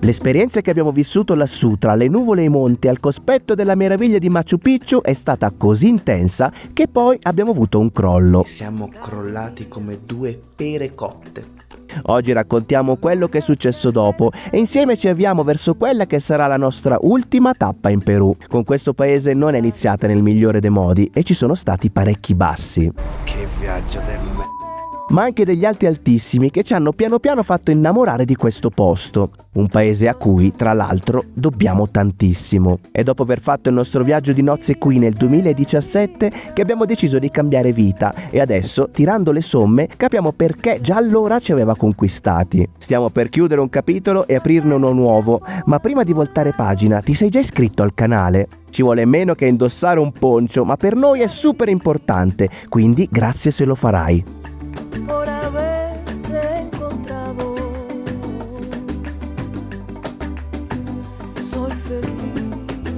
L'esperienza che abbiamo vissuto lassù tra le nuvole e i monti al cospetto della meraviglia di Machu Picchu è stata così intensa che poi abbiamo avuto un crollo. Siamo crollati come due pere cotte. Oggi raccontiamo quello che è successo dopo e insieme ci avviamo verso quella che sarà la nostra ultima tappa in Perù. Con questo paese non è iniziata nel migliore dei modi e ci sono stati parecchi bassi. Che viaggio del me. Ma anche degli alti altissimi che ci hanno piano piano fatto innamorare di questo posto, un paese a cui, tra l'altro, dobbiamo tantissimo. E dopo aver fatto il nostro viaggio di nozze qui nel 2017 che abbiamo deciso di cambiare vita e adesso, tirando le somme, capiamo perché già allora ci aveva conquistati. Stiamo per chiudere un capitolo e aprirne uno nuovo, ma prima di voltare pagina ti sei già iscritto al canale? Ci vuole meno che indossare un poncio, ma per noi è super importante, quindi grazie se lo farai. Por haberte encontrado, soy feliz.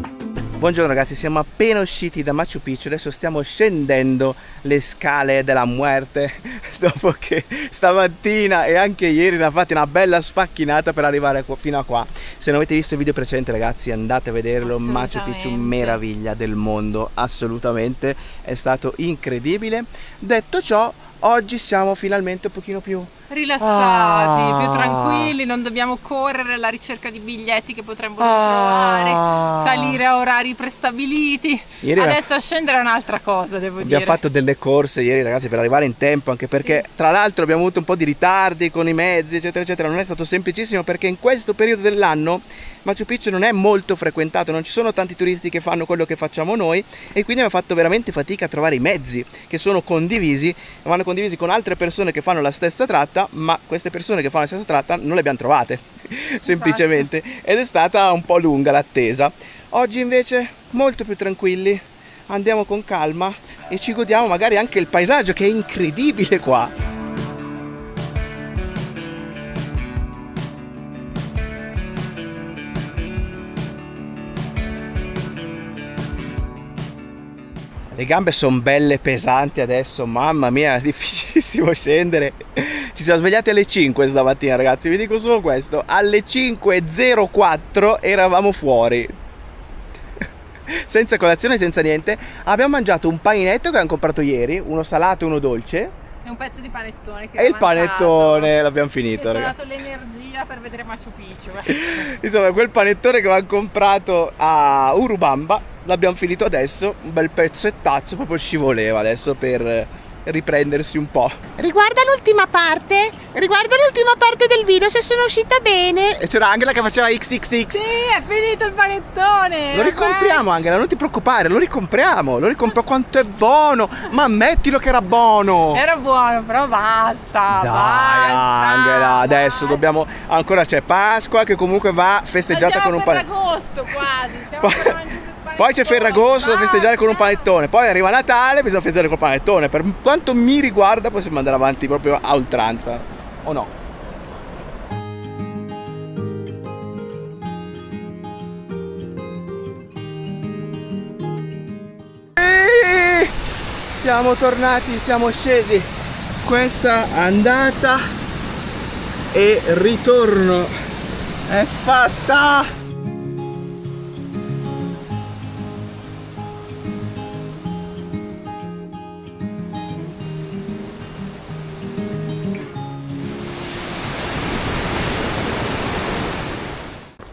Buongiorno ragazzi, siamo appena usciti da Machu Picchu, adesso stiamo scendendo le scale della muerte dopo che stamattina e anche ieri siamo fatti una bella sfacchinata per arrivare fino a qua. Se non avete visto il video precedente ragazzi andate a vederlo, Machu Picchu meraviglia del mondo, assolutamente, è stato incredibile. Detto ciò, oggi siamo finalmente un pochino più rilassati, più tranquilli, non dobbiamo correre alla ricerca di biglietti che potremmo trovare, salire a orari prestabiliti. Adesso a scendere è un'altra cosa, devo dire. Abbiamo fatto delle corse ieri ragazzi per arrivare in tempo, anche perché tra l'altro abbiamo avuto un po' di ritardi con i mezzi eccetera eccetera, non è stato semplicissimo perché in questo periodo dell'anno Machu Picchu non è molto frequentato, non ci sono tanti turisti che fanno quello che facciamo noi e quindi abbiamo fatto veramente fatica a trovare i mezzi che sono condivisi, vanno condivisi con altre persone che fanno la stessa tratta, ma queste persone che fanno la stessa tratta non le abbiamo trovate semplicemente, ed è stata un po' lunga l'attesa. Oggi invece molto più tranquilli, andiamo con calma e ci godiamo magari anche il paesaggio che è incredibile qua. Le gambe sono belle pesanti adesso, mamma mia, è difficilissimo scendere. Ci siamo svegliati alle 5 stamattina ragazzi, vi dico solo questo, alle 5:04 eravamo fuori. Senza colazione, senza niente. Abbiamo mangiato un paninetto che abbiamo comprato ieri, uno salato e uno dolce. E un pezzo di panettone che E il panettone l'abbiamo finito, ci ha ragazzi. dato l'energia per vedere Machu Picchu. Insomma, quel panettone che avevamo comprato a Urubamba l'abbiamo finito adesso, un bel pezzettazzo, proprio scivoleva adesso per riprendersi un po'. Riguarda l'ultima parte del video, se sono uscita bene. E c'era Angela che faceva XXX. Sì, è finito il panettone. Lo ricompriamo Angela, non ti preoccupare, lo ricompriamo, quanto è buono. Ma ammettilo che era buono. Era buono, però basta. Dai basta, Angela, adesso basta. dobbiamo, ancora c'è Pasqua che comunque va festeggiata con un panettone. Ferragosto quasi, stiamo mangiando il panettone. Poi c'è Ferragosto da festeggiare con un panettone, poi arriva Natale, bisogna festeggiare col panettone. Per quanto mi riguarda possiamo andare avanti proprio a oltranza, o no? E siamo tornati, siamo scesi. Questa andata e ritorno è fatta.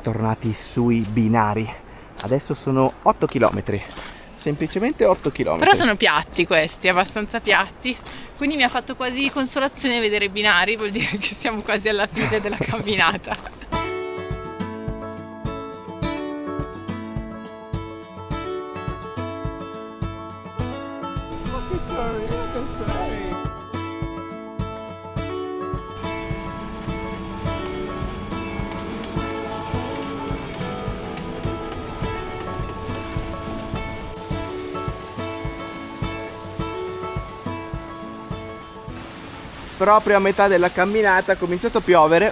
Tornati sui binari, adesso sono 8 km, semplicemente 8 km. Però sono piatti questi, abbastanza piatti, quindi mi ha fatto quasi consolazione vedere i binari, vuol dire che siamo quasi alla fine della camminata. Proprio a metà della camminata ha cominciato a piovere.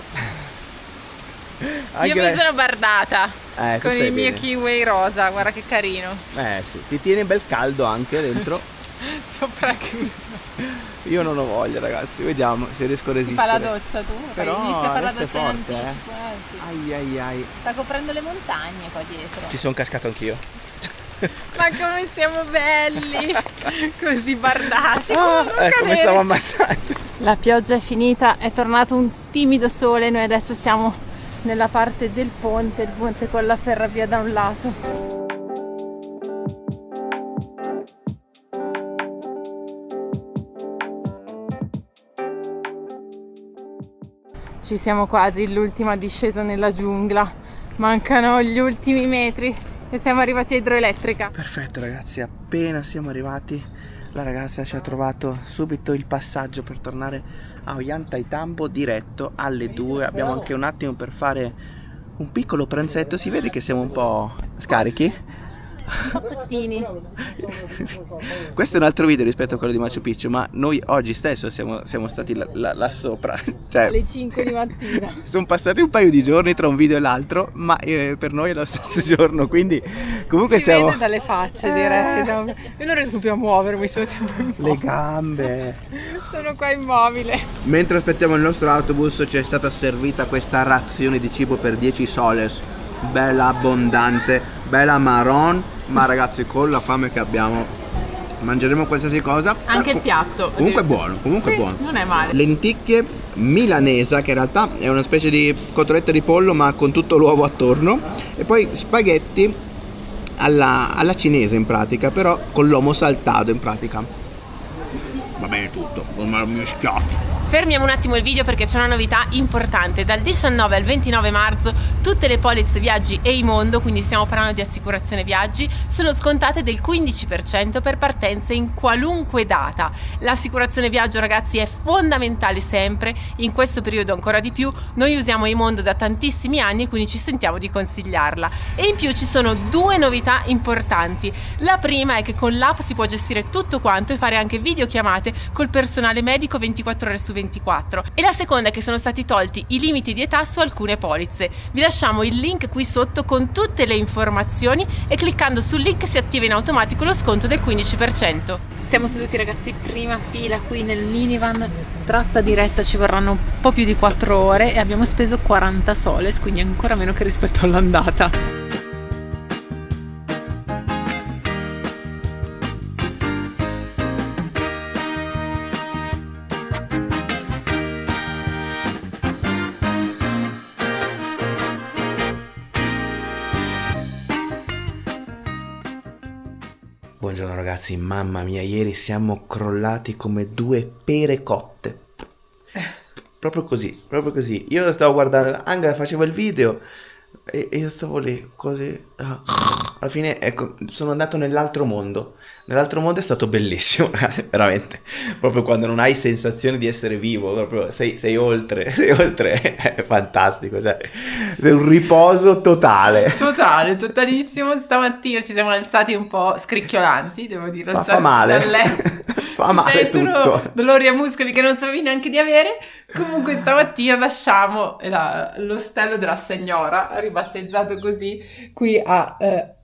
Io mi sono bardata tu con stai il mio bene. kiwi rosa, guarda che carino. Sì, ti tiene bel caldo anche dentro. Soprattutto. Io non ho voglia, ragazzi, vediamo se riesco a resistere. Fa la doccia tu, però inizia a fare la adesso è doccia in forte, anticipo, sì. Ai ai ai. Sta coprendo le montagne qua dietro. Ci sono cascato anch'io. Ma come siamo belli, così bardati. Ecco, mi stavo ammazzando. La pioggia è finita, è tornato un timido sole, noi adesso siamo nella parte del ponte, il ponte con la ferrovia da un lato. Ci siamo quasi, l'ultima discesa nella giungla, mancano gli ultimi metri e siamo arrivati a idroelettrica. Perfetto ragazzi, appena siamo arrivati la ragazza ci ha trovato subito il passaggio per tornare a Ollantaytambo diretto alle 2. Abbiamo anche un attimo per fare un piccolo pranzetto, si vede che siamo un po' scarichi. Questo è un altro video rispetto a quello di Machu Picchu, ma noi oggi stesso siamo stati là sopra, cioè alle 5 di mattina. sono passati un paio di giorni tra un video e l'altro, ma per noi è lo stesso giorno, quindi comunque si siamo... vede dalle facce, direi. Io non riesco più a muovermi, sono tipo immobile. Le gambe. Sono qua immobile. Mentre aspettiamo il nostro autobus ci è stata servita questa razione di cibo per 10 soles, bella abbondante, bella marron, ma ragazzi con la fame che abbiamo mangeremo qualsiasi cosa. Anche il piatto. Comunque buono, comunque sì, buono. Non è male. Lenticchie milanesa, che in realtà è una specie di cotoletta di pollo ma con tutto l'uovo attorno, e poi spaghetti alla cinese in pratica, però con l'uomo saltato in pratica. Va bene tutto, ormai mi schiaccio. Fermiamo un attimo il video perché c'è una novità importante. Dal 19 al 29 marzo tutte le polizze viaggi Eimondo, quindi stiamo parlando di assicurazione viaggi, sono scontate del 15% per partenze in qualunque data. L'assicurazione viaggio ragazzi è fondamentale sempre, in questo periodo ancora di più. Noi usiamo Eimondo da tantissimi anni e quindi ci sentiamo di consigliarla. E in più ci sono due novità importanti. La prima è che con l'app si può gestire tutto quanto e fare anche videochiamate col personale medico 24 ore su 24. E la seconda è che sono stati tolti i limiti di età su alcune polizze. Vi lasciamo il link qui sotto con tutte le informazioni e cliccando sul link si attiva in automatico lo sconto del 15%. Siamo seduti ragazzi prima fila qui nel minivan, tratta diretta, ci vorranno un po' più di 4 ore e abbiamo speso 40 soles, quindi ancora meno che rispetto all'andata. Buongiorno ragazzi, mamma mia, ieri siamo crollati come due pere cotte. Proprio così, proprio così. Io stavo guardando, Angela faceva il video e io stavo lì, così. Alla fine, ecco, sono andato nell'altro mondo. Nell'altro mondo è stato bellissimo, ragazzi, veramente. Proprio quando non hai sensazione di essere vivo, proprio sei oltre, è fantastico, cioè, è un riposo totale. Totale, totalissimo. Stamattina ci siamo alzati un po' scricchiolanti, devo dire. Fa male, fa male tutto. Dolori a muscoli che non sapevi neanche di avere. Comunque stamattina lasciamo l'ostello della signora, ribattezzato così, qui a...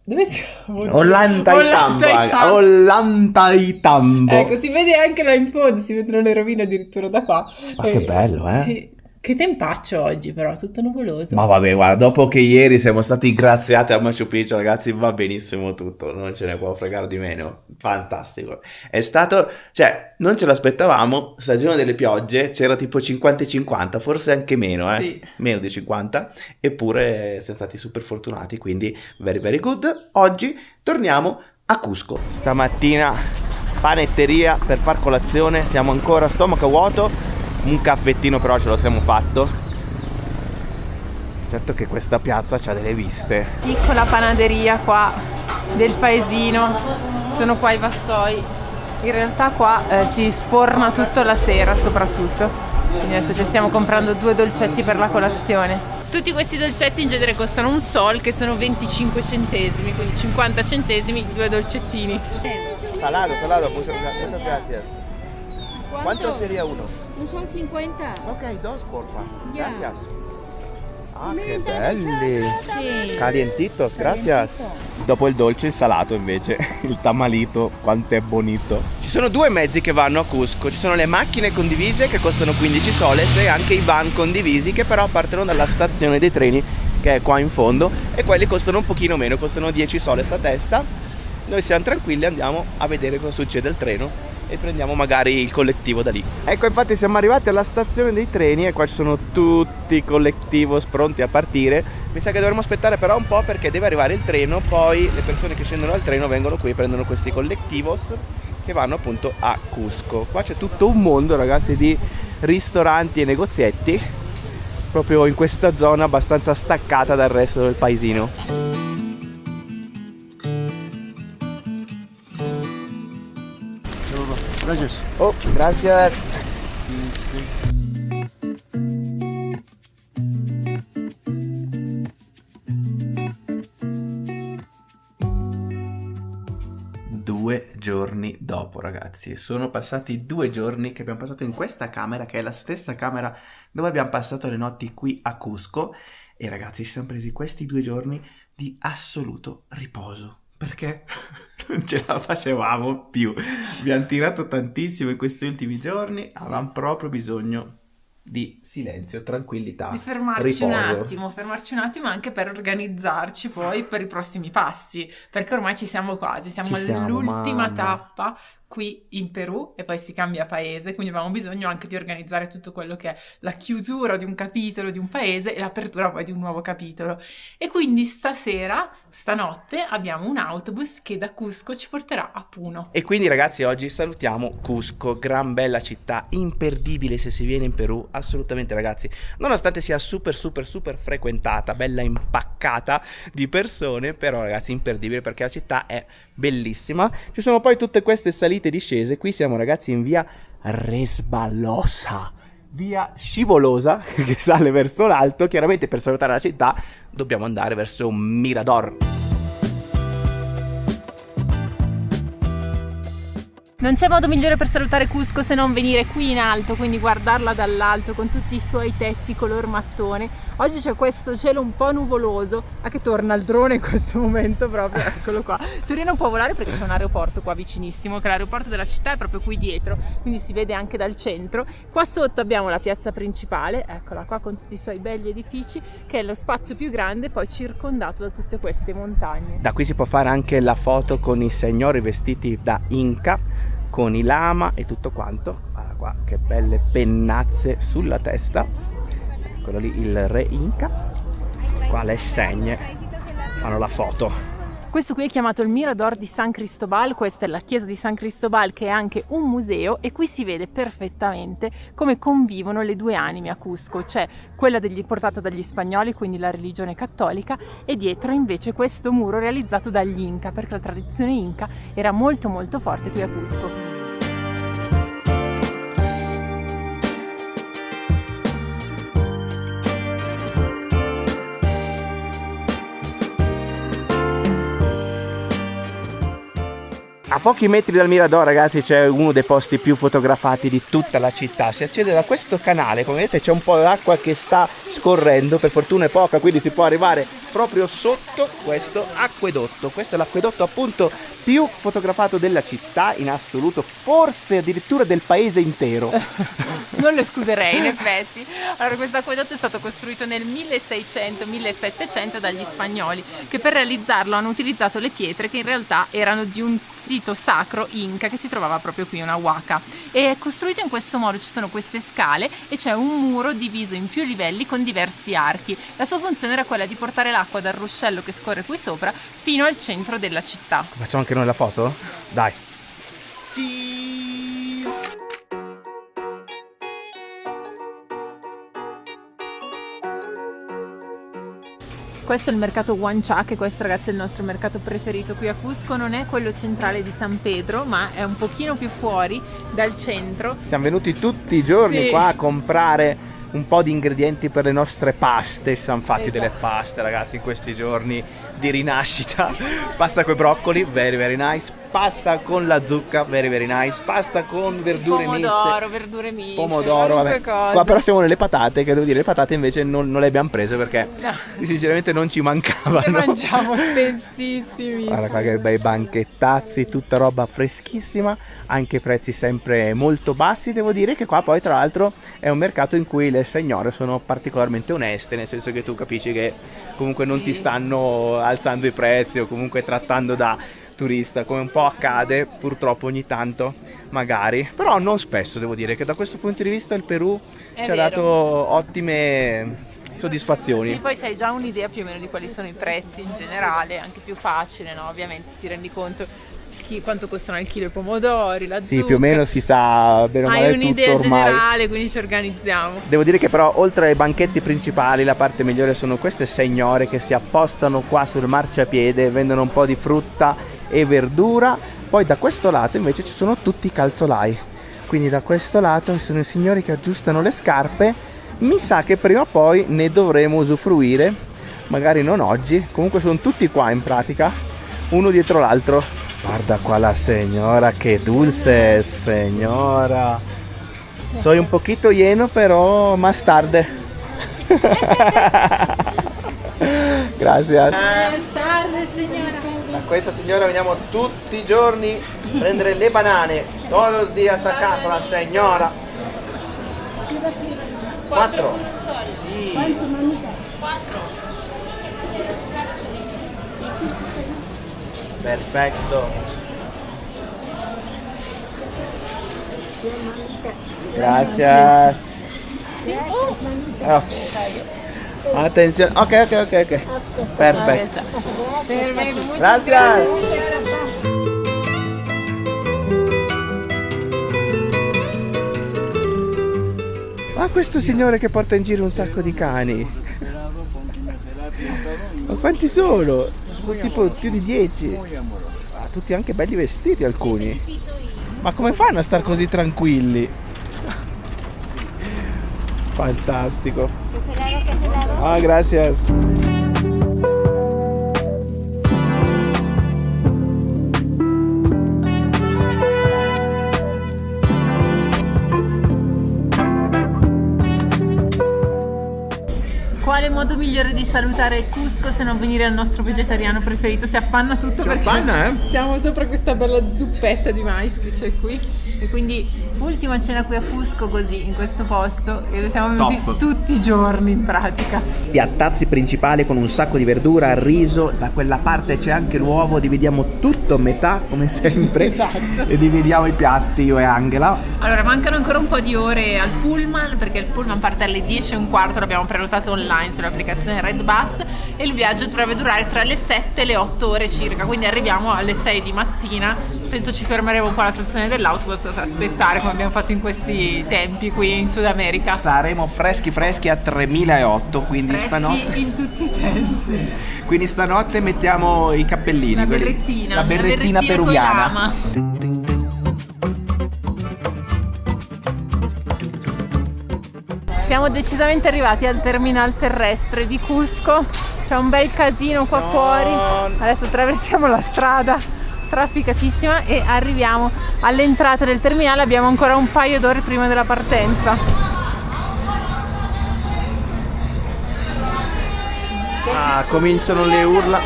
dove siamo? Ollantaytambo. Ecco, si vede anche là in fondo, si vedono le rovine addirittura da qua. Ma che bello, eh? Sì. Che tempaccio oggi però, tutto nuvoloso. Ma vabbè, guarda, dopo che ieri siamo stati graziati a Machu Picchu, ragazzi, va benissimo tutto, non ce ne può fregare di meno. Fantastico. È stato, cioè, non ce l'aspettavamo, stagione delle piogge, c'era tipo 50-50, forse anche meno, Sì. Meno di 50, eppure siamo stati super fortunati, quindi very very good. Oggi torniamo a Cusco. Stamattina panetteria per far colazione, siamo ancora a stomaco vuoto. Un caffettino però ce lo siamo fatto. Certo che questa piazza ha delle viste. Piccola panaderia qua del paesino, sono qua i vassoi. In realtà qua si sforna tutto la sera soprattutto. Quindi adesso ci stiamo comprando 2 dolcetti per la colazione. Tutti questi dolcetti in genere costano un sol, che sono 25 centesimi, quindi 50 centesimi 2 dolcettini. Salado, muchas gracias. ¿Cuánto sería uno? Un son 50. Ok, dos, porfa. Ya. Gracias. Ah, che belli! Sì. Calientitos, gracias! Dopo il dolce, il salato invece, il tamalito, quanto è bonito. Ci sono due mezzi che vanno a Cusco, ci sono le macchine condivise che costano 15 soles e anche i van condivisi che però partono dalla stazione dei treni che è qua in fondo e quelli costano un pochino meno, costano 10 soles a testa. Noi siamo tranquilli, andiamo a vedere cosa succede al treno e prendiamo magari il collettivo da lì. Ecco, infatti siamo arrivati alla stazione dei treni e qua ci sono tutti i collettivos pronti a partire. Mi sa che dovremo aspettare però un po' perché deve arrivare il treno, poi le persone che scendono dal treno vengono qui e prendono questi collettivos che vanno appunto a Cusco. Qua c'è tutto un mondo, ragazzi, di ristoranti e negozietti proprio in questa zona abbastanza staccata dal resto del paesino. Gracias. Oh, gracias. Due giorni dopo, ragazzi, sono passati 2 giorni che abbiamo passato in questa camera, che è la stessa camera dove abbiamo passato le notti qui a Cusco. E ragazzi, ci siamo presi questi 2 giorni di assoluto riposo, perché non ce la facevamo più. Abbiamo tirato tantissimo in questi ultimi giorni, avevamo proprio bisogno di silenzio, tranquillità, di fermarci riposo. fermarci un attimo anche per organizzarci poi per i prossimi passi, perché ormai ci siamo quasi, siamo all'ultima tappa qui in Perù e poi si cambia paese, quindi abbiamo bisogno anche di organizzare tutto quello che è la chiusura di un capitolo di un paese e l'apertura poi di un nuovo capitolo. E quindi stanotte abbiamo un autobus che da Cusco ci porterà a Puno. E quindi ragazzi, oggi salutiamo Cusco, gran bella città, imperdibile se si viene in Perù, assolutamente ragazzi, nonostante sia super frequentata, bella impaccata di persone, però ragazzi imperdibile perché la città è bellissima. Ci sono poi tutte queste salite e discese. Qui siamo ragazzi in via Resbalosa, via scivolosa che sale verso l'alto. Chiaramente per salutare la città dobbiamo andare verso un mirador. Non c'è modo migliore per salutare Cusco se non venire qui in alto, quindi guardarla dall'alto con tutti i suoi tetti color mattone. Oggi c'è questo cielo un po' nuvoloso, a che torna il drone in questo momento proprio, eccolo qua. Torino non può volare perché c'è un aeroporto qua vicinissimo, che l'aeroporto della città è proprio qui dietro, quindi si vede anche dal centro. Qua sotto abbiamo la piazza principale, eccola qua con tutti i suoi belli edifici, che è lo spazio più grande, poi circondato da tutte queste montagne. Da qui si può fare anche la foto con i signori vestiti da Inca, con i lama e tutto quanto. Guarda qua che belle pennazze sulla testa, eccolo lì il re Inca, qua le segne fanno la foto. Questo qui è chiamato il Mirador di San Cristobal, questa è la chiesa di San Cristobal che è anche un museo e qui si vede perfettamente come convivono le due anime a Cusco, c'è quella portata dagli spagnoli, quindi la religione cattolica, e dietro invece questo muro realizzato dagli Inca, perché la tradizione Inca era molto forte qui a Cusco. A pochi metri dal Mirador, ragazzi, c'è uno dei posti più fotografati di tutta la città. Si accede da questo canale, come vedete c'è un po' d'acqua che sta scorrendo, per fortuna è poca, quindi si può arrivare proprio sotto questo acquedotto. Questo è l'acquedotto appunto più fotografato della città in assoluto, forse addirittura del paese intero. Non lo escluderei in effetti. Allora, questo acquedotto è stato costruito nel 1600-1700 dagli spagnoli, che per realizzarlo hanno utilizzato le pietre che in realtà erano di un sito sacro Inca che si trovava proprio qui, una Huaca. E è costruito in questo modo, ci sono queste scale e c'è un muro diviso in più livelli con diversi archi. La sua funzione era quella di portare l'acqua dal ruscello che scorre qui sopra fino al centro della città. Facciamo anche noi la foto? Dai. Questo è il mercato Huancha, che questo ragazzi è il nostro mercato preferito qui a Cusco. Non è quello centrale di San Pedro, ma è un pochino più fuori dal centro. Siamo venuti tutti i giorni qua a comprare un po' di ingredienti per le nostre paste. Ci siamo fatti delle paste, ragazzi, in questi giorni di rinascita. Pasta coi broccoli, very nice. pasta con la zucca, very very nice, pasta con verdure pomodoro, verdure miste, pomodoro, vabbè. Qua però siamo nelle patate, che devo dire, le patate invece non le abbiamo prese perché sinceramente non ci mancavano. Le mangiamo spessissimi. Guarda qua che bei banchettazzi, tutta roba freschissima, anche prezzi sempre molto bassi. Devo dire che qua poi tra l'altro è un mercato in cui le signore sono particolarmente oneste, nel senso che tu capisci che comunque non ti stanno alzando i prezzi o comunque trattando da turista, come un po' accade purtroppo ogni tanto magari, però non spesso. Devo dire che da questo punto di vista il Perù ci ha dato ottime soddisfazioni. Sì, poi sai già un'idea più o meno di quali sono i prezzi in generale, anche più facile, no? Ovviamente ti rendi conto quanto costano al chilo i pomodori, la zucca. Sì, più o meno si sa bene o male tutto ormai. Hai un'idea generale, quindi ci organizziamo. Devo dire che però oltre ai banchetti principali la parte migliore sono queste signore che si appostano qua sul marciapiede, vendono un po' di frutta e verdura. Poi da questo lato invece ci sono tutti i calzolai, quindi da questo lato ci sono i signori che aggiustano le scarpe. Mi sa che prima o poi ne dovremo usufruire, magari non oggi, comunque sono tutti qua in pratica, uno dietro l'altro. Guarda qua la signora, che dulce signora. Soy un poquito lleno pero más tarde. Gracias. Más tarde, signora. Da questa signora veniamo tutti i giorni a prendere le banane. Todos los días acá con la signora. 4. Sì. 4. Perfetto. Gracias. Attenzione. Ok. Perfetto. Gracias. Ma questo signore che porta in giro un sacco di cani. Ma quanti sono? Sono tipo più di 10. Tutti anche belli vestiti alcuni. Ma come fanno a star così tranquilli? Fantastico. Ah, gracias. Quale modo migliore di salutare Cusco se non venire al nostro vegetariano preferito? Si appanna tutto Si perché appanna, siamo sopra questa bella zuppetta di mais che c'è qui. E quindi ultima cena qui a Cusco, così, in questo posto, e siamo venuti tutti i giorni in pratica. Piattazzi principali con un sacco di verdura, riso, da quella parte c'è anche l'uovo, dividiamo tutto a metà come sempre. Esatto. E dividiamo i piatti io e Angela. Allora, mancano ancora un po' di ore al pullman, perché il pullman parte alle 10:15, l'abbiamo prenotato online sull'applicazione Redbus, e il viaggio dovrebbe durare tra le 7 e le 8 ore circa, quindi arriviamo alle 6 di mattina. Penso ci fermeremo un po' alla stazione dell'autobus per aspettare, come abbiamo fatto in questi tempi qui in Sud America. Saremo freschi a 3008, quindi Freschi stanotte in tutti i sensi. Quindi stanotte mettiamo i cappellini, La berrettina peruviana. Siamo decisamente arrivati al terminal terrestre di Cusco. C'è un bel casino qua fuori. Adesso attraversiamo la strada trafficatissima e arriviamo all'entrata del terminale. Abbiamo ancora un paio d'ore prima della partenza. Ah, cominciano le urla.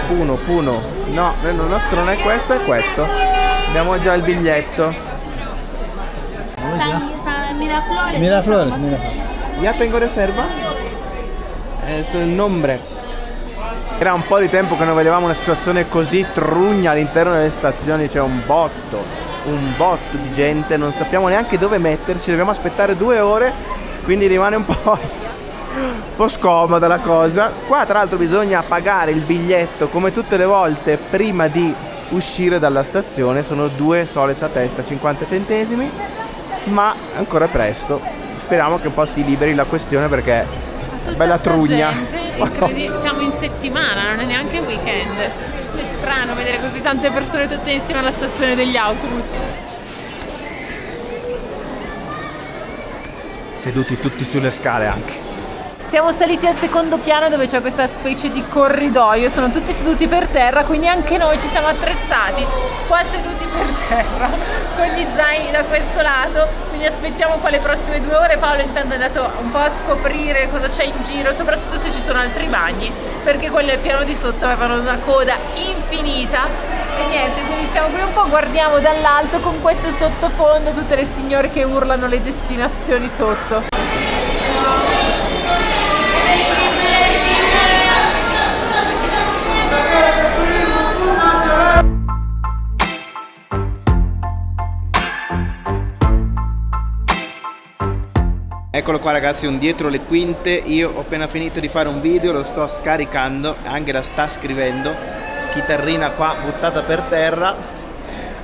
Puno. No, il nostro non è questo, è questo. Abbiamo già il biglietto. Miraflores. Ya tengo reserva. Es il nombre. Era un po' di tempo che non vedevamo una situazione così trugna all'interno delle stazioni. C'è un botto di gente, non sappiamo neanche dove metterci, dobbiamo aspettare 2 ore, quindi rimane un po' scomoda la cosa. Qua tra l'altro bisogna pagare il biglietto come tutte le volte prima di uscire dalla stazione, sono 2 soles a testa, 50 centesimi, ma ancora presto. Speriamo che un po' si liberi la questione perché Tutta bella sta trugna. gente, siamo in settimana, non è neanche weekend. È strano vedere così tante persone tutte insieme alla stazione degli autobus. Seduti tutti sulle scale anche. siamo saliti al secondo piano dove c'è questa specie di corridoio, sono tutti seduti per terra, quindi anche noi ci siamo attrezzati qua seduti per terra con gli zaini da questo lato, quindi aspettiamo qua le prossime 2 ore. Paolo intanto è andato un po' a scoprire cosa c'è in giro, soprattutto se ci sono altri bagni, perché quelli al piano di sotto avevano una coda infinita e niente, quindi stiamo qui un po', guardiamo dall'alto con questo sottofondo, tutte le signore che urlano le destinazioni sotto. Eccolo qua ragazzi, un dietro le quinte. Io ho appena finito di fare un video, lo sto scaricando, Angela sta scrivendo, chitarrina qua buttata per terra.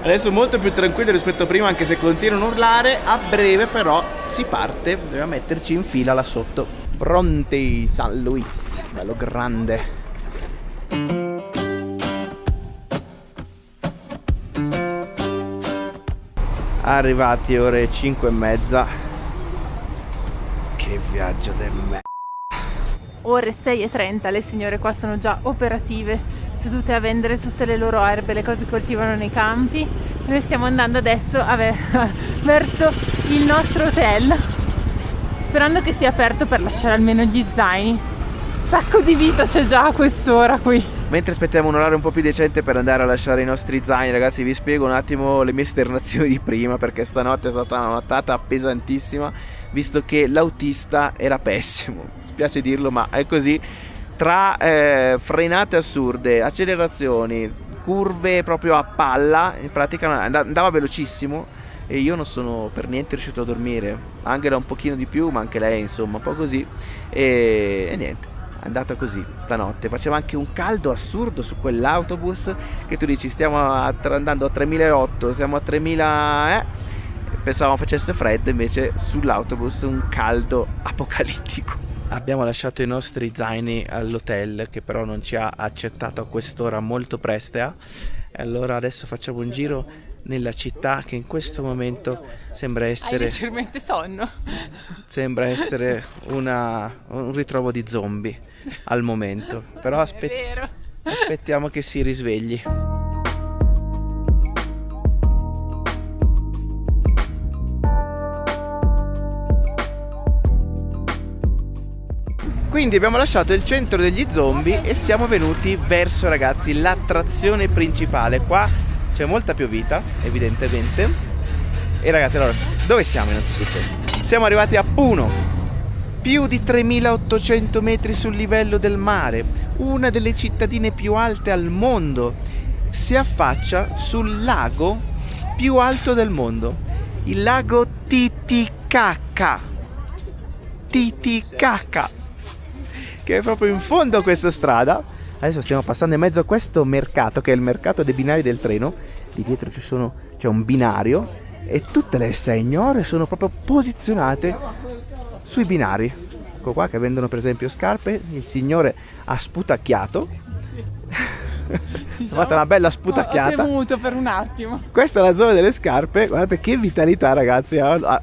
Adesso molto più tranquillo rispetto a prima, anche se continuano a urlare. A breve però si parte, dobbiamo metterci in fila là sotto. Pronti, San Luis, bello grande. Arrivati ore 5:30. Che viaggio del me. Ore 6:30, le signore qua sono già operative, sedute a vendere tutte le loro erbe, le cose che coltivano nei campi. Noi stiamo andando adesso verso il nostro hotel, sperando che sia aperto per lasciare almeno gli zaini. Sacco di vita c'è già a quest'ora qui. Mentre aspettiamo un orario un po' più decente per andare a lasciare i nostri zaini, ragazzi, vi spiego un attimo le mie esternazioni di prima, perché stanotte è stata una nottata pesantissima, visto che l'autista era pessimo, spiace dirlo ma è così. Tra frenate assurde, accelerazioni, curve proprio a palla, in pratica andava velocissimo e io non sono per niente riuscito a dormire. Angela un pochino di più, ma anche lei insomma un po' così, e niente, è andata così stanotte. Faceva anche un caldo assurdo su quell'autobus che tu dici stiamo andando a 3008, siamo a 3000, pensavamo facesse freddo, invece sull'autobus un caldo apocalittico. Abbiamo lasciato i nostri zaini all'hotel, che però non ci ha accettato a quest'ora molto prestea, e allora adesso facciamo un giro nella città che in questo momento sembra essere... Hai leggermente sonno. Sembra essere un ritrovo di zombie al momento, però aspettiamo che si risvegli. Quindi abbiamo lasciato il centro degli zombie e siamo venuti verso, ragazzi, l'attrazione principale. Qua c'è molta più vita, evidentemente. E ragazzi, allora, dove siamo innanzitutto? Siamo arrivati a Puno, più di 3800 metri sul livello del mare, una delle cittadine più alte al mondo. Si affaccia sul lago più alto del mondo, il lago Titicaca. Titicaca, che è proprio in fondo a questa strada. Adesso stiamo passando in mezzo a questo mercato, che è il mercato dei binari del treno. Di dietro c'è un binario e tutte le signore sono proprio posizionate sui binari. Ecco qua che vendono per esempio scarpe. Il signore ha sputacchiato. Diciamo, ha fatto una bella sputacchiata. Ho temuto per un attimo. Questa è la zona delle scarpe. Guardate che vitalità, ragazzi.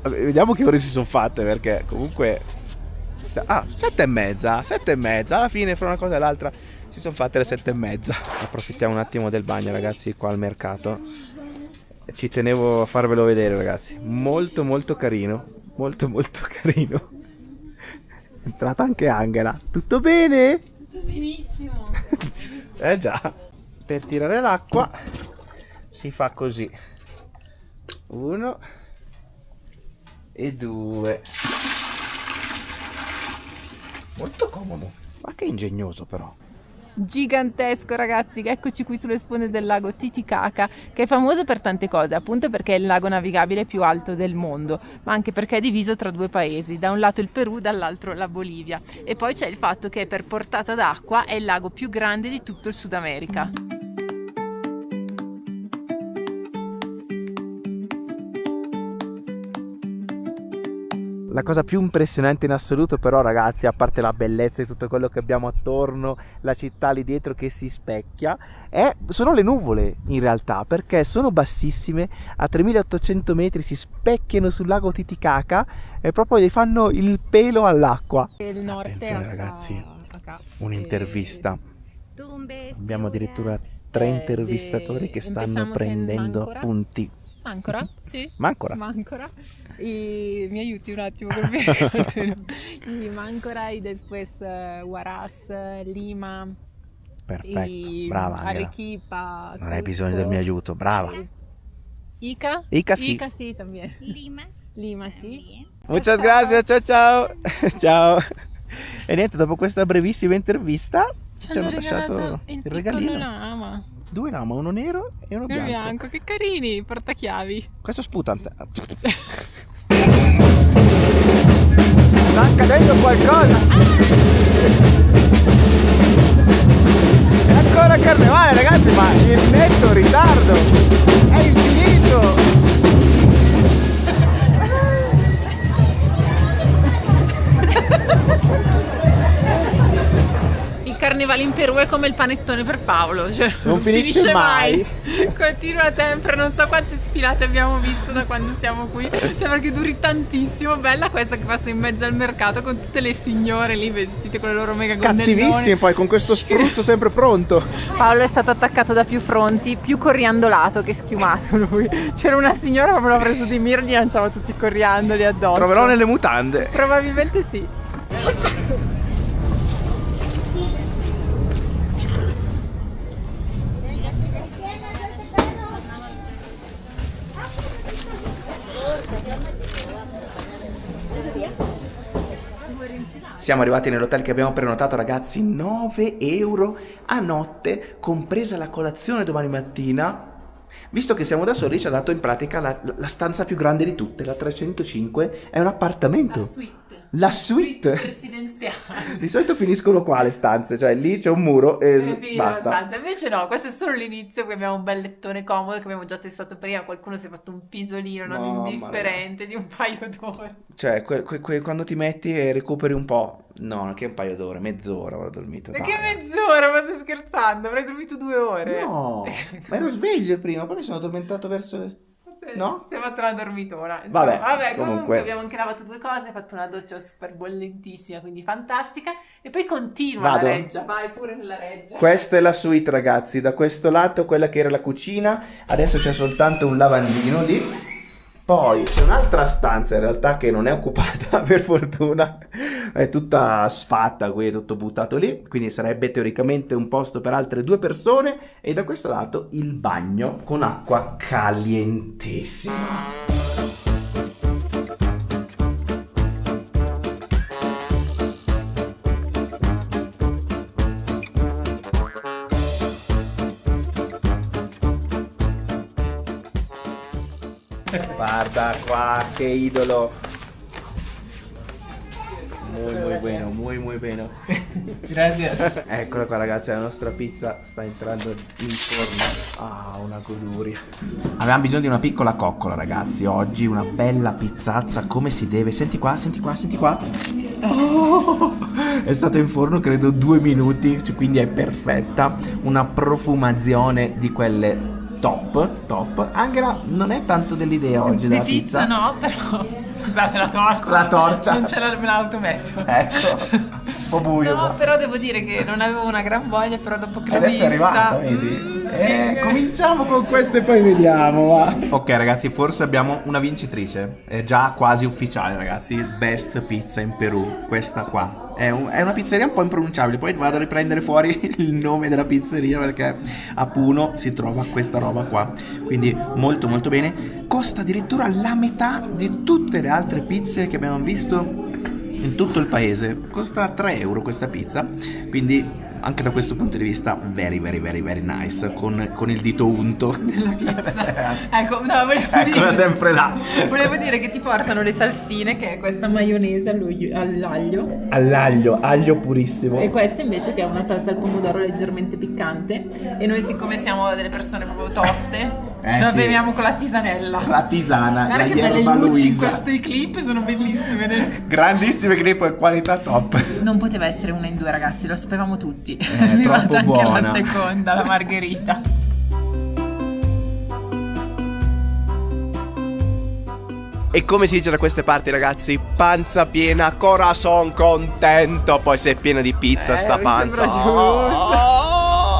Vediamo che ore si sono fatte, perché comunque 7:30. Alla fine fra una cosa e l'altra si sono fatte le 7:30. Approfittiamo un attimo del bagno, ragazzi, qua al mercato. Ci tenevo a farvelo vedere, ragazzi. Molto molto carino. Molto molto carino. È entrata anche Angela. Tutto bene? Tutto benissimo. Già. Per tirare l'acqua si fa così. 1 e 2. Molto comodo. Ma che ingegnoso però. Gigantesco, ragazzi, eccoci qui sulle sponde del lago Titicaca, che è famoso per tante cose, appunto perché è il lago navigabile più alto del mondo, ma anche perché è diviso tra 2 paesi, da un lato il Perù, dall'altro la Bolivia, e poi c'è il fatto che per portata d'acqua è il lago più grande di tutto il Sud America. La cosa più impressionante in assoluto però, ragazzi, a parte la bellezza di tutto quello che abbiamo attorno, la città lì dietro che si specchia, sono le nuvole in realtà, perché sono bassissime, a 3800 metri si specchiano sul lago Titicaca e proprio gli fanno il pelo all'acqua. Il norte. Attenzione ragazzi, un'intervista. Abbiamo addirittura 3 intervistatori che stanno prendendo punti. Mancora? Sì. Mancora. Mi aiuti un attimo con il y Mancora y después Huaraz, Lima. Perfetto, brava Angela. Arequipa. Non hai bisogno del mio aiuto, brava. Ica? Ica sì. Ica sì, también. Lima sì. Muchas gracias, ciao. Ciao. E niente, dopo questa brevissima intervista ci hanno lasciato il regalino. Lama. 2 lama, uno nero e uno bianco. Che carini, portachiavi. Questo sputa. Sta accadendo qualcosa. È ancora carnevale ragazzi, ma il netto ritardo è infinito. Il carnevale in Perù è come il panettone per Paolo, cioè non finisce mai. Continua sempre, non so quante sfilate abbiamo visto da quando siamo qui. Sembra che duri tantissimo. Bella questa che passa in mezzo al mercato con tutte le signore lì vestite con le loro mega gonnellone. Cattivissime poi, con questo spruzzo sempre pronto. Paolo è stato attaccato da più fronti, più coriandolato che schiumato lui. C'era una signora che me l'ha preso di mira e gli lanciava tutti i coriandoli addosso. Troverò nelle mutande. Probabilmente sì. Siamo arrivati nell'hotel che abbiamo prenotato ragazzi, 9 euro a notte, compresa la colazione domani mattina. Visto che siamo da soli ci ha dato in pratica la stanza più grande di tutte, la 305, è un appartamento. La suite presidenziale. Di solito finiscono qua le stanze, cioè lì c'è un muro e basta. Invece no, questo è solo l'inizio, qui abbiamo un bel lettone comodo che abbiamo già testato prima, qualcuno si è fatto un pisolino non indifferente di un paio d'ore. Cioè quando ti metti e recuperi un po', no, che un paio d'ore, mezz'ora ho dormito. Perché mezz'ora? Ma stai scherzando? Avrei dormito 2 ore. No, ma ero sveglio prima, poi mi sono addormentato verso le... No? Si è fatto una dormitora. Insomma, Vabbè, comunque abbiamo anche lavato 2 cose, fatto una doccia super bollentissima, quindi fantastica. E poi continua la reggia, vai pure nella reggia. Questa è la suite ragazzi, da questo lato quella che era la cucina, adesso c'è soltanto un lavandino lì. Poi c'è un'altra stanza in realtà che non è occupata per fortuna, è tutta sfatta qui, è tutto buttato lì, quindi sarebbe teoricamente un posto per altre 2 persone. E da questo lato il bagno con acqua calientissima. Guarda qua, che idolo. Muy bueno. Grazie. Eccola qua ragazzi, la nostra pizza sta entrando in forno. Ah, una goduria. Avevamo bisogno di una piccola coccola ragazzi oggi, una bella pizzazza come si deve. Senti qua. Oh, è stata in forno credo 2 minuti, quindi è perfetta. Una profumazione di quelle top. Angela non è tanto dell'idea oggi della pizza. No, però scusate, la torcia non ce me l'autometto. Ecco, un po' buio. No, però devo dire che non avevo una gran voglia, però dopo che l'ho adesso vista è arrivata, vedi? Sì. Cominciamo con queste e poi vediamo, va. Ok ragazzi, forse abbiamo una vincitrice. È già quasi ufficiale ragazzi, Best Pizza in Perù. Questa qua è una pizzeria un po' impronunciabile. Poi vado a riprendere fuori il nome della pizzeria, perché a Puno si trova questa roba qua. Quindi molto bene. Costa addirittura la metà di tutte le altre pizze che abbiamo visto in tutto il paese. Costa 3 euro questa pizza, quindi anche da questo punto di vista very nice, con il dito unto della pizza. Ecco, no, eccola sempre là. Volevo dire che ti portano le salsine, che è questa maionese all'aglio, aglio purissimo, e questa invece che è una salsa al pomodoro leggermente piccante. E noi, siccome siamo delle persone proprio toste, Ce la beviamo con la tisanella. La tisana. Guarda che belle luci in questi clip, sono bellissime. Grandissime clip e qualità top. Non poteva essere una in due, ragazzi, lo sapevamo tutti. È troppo arrivata anche buona. la seconda, la margherita. E come si dice da queste parti, ragazzi, panza piena, corazon contento. Poi se è piena di pizza sta panza. Mi sembra giusto.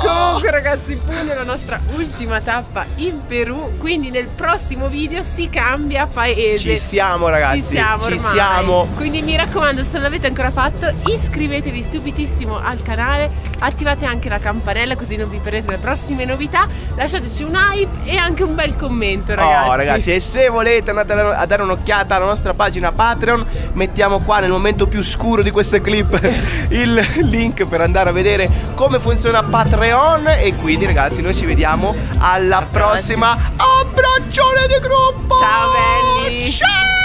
Comunque ragazzi, Puno è la nostra ultima tappa in Perù, quindi nel prossimo video si cambia paese. Ci siamo, ragazzi, ci ormai. siamo. Quindi mi raccomando, se non l'avete ancora fatto, iscrivetevi subitissimo al canale, attivate anche la campanella così non vi perdete le prossime novità, lasciateci un hype e anche un bel commento, ragazzi. Oh ragazzi, e se volete andate a dare un'occhiata alla nostra pagina Patreon, mettiamo qua nel momento più scuro di queste clip il link per andare a vedere come funziona Patreon. E quindi ragazzi, noi ci vediamo alla prossima. Abbraccione di gruppo. Ciao belli. Ciao.